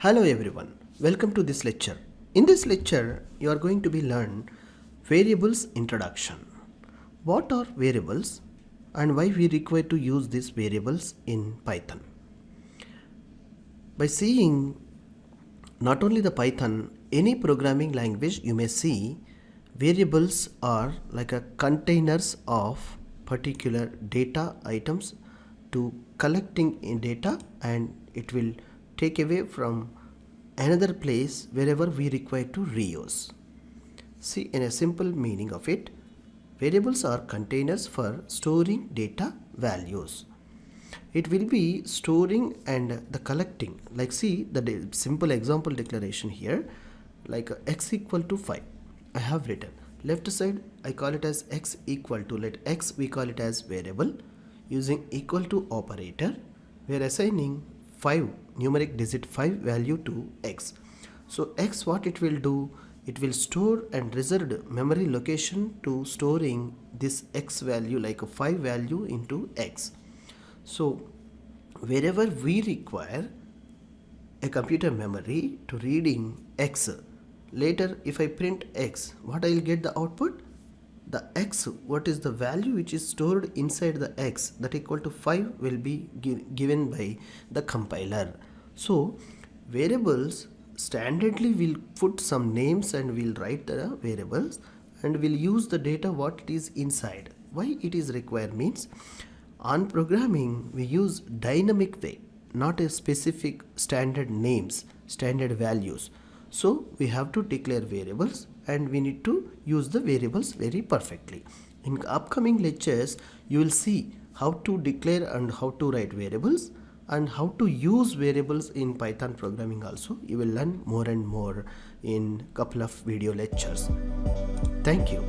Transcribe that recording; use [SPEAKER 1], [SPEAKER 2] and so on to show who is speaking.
[SPEAKER 1] Hello everyone, welcome to this lecture. In this lecture, you are going to be learn variables introduction. What are variables and why we require to use these variables in Python? By seeing not only the Python, any programming language you may see variables are like a containers of particular data items to collecting in data, and it will take away from another place wherever we require to reuse. See, in a simple meaning of it, variables are containers for storing data values. It will be storing and the collecting, like see the simple example declaration here, like x equal to 5. I have written left side, I call it as x equal to, let x we call it as variable. Using equal to operator, we are assigning 5 numeric digit 5 value to x. So x, what it will do, it will store and reserved memory location to storing this x value, like a 5 value into x. So wherever we require a computer memory to reading x, later if I print x, what I will get the output? The x, what is the value which is stored inside the x, that equal to 5 will be given by the compiler. So variables standardly will put some names and we'll write the variables and we'll use the data what it is inside. Why it is required means, on programming we use dynamic way, not a specific standard names, standard values. So we have to declare variables and we need to use the variables very perfectly. In upcoming lectures, you will see how to declare and how to write variables and how to use variables in Python programming also. You will learn more and more in couple of video lectures. Thank you.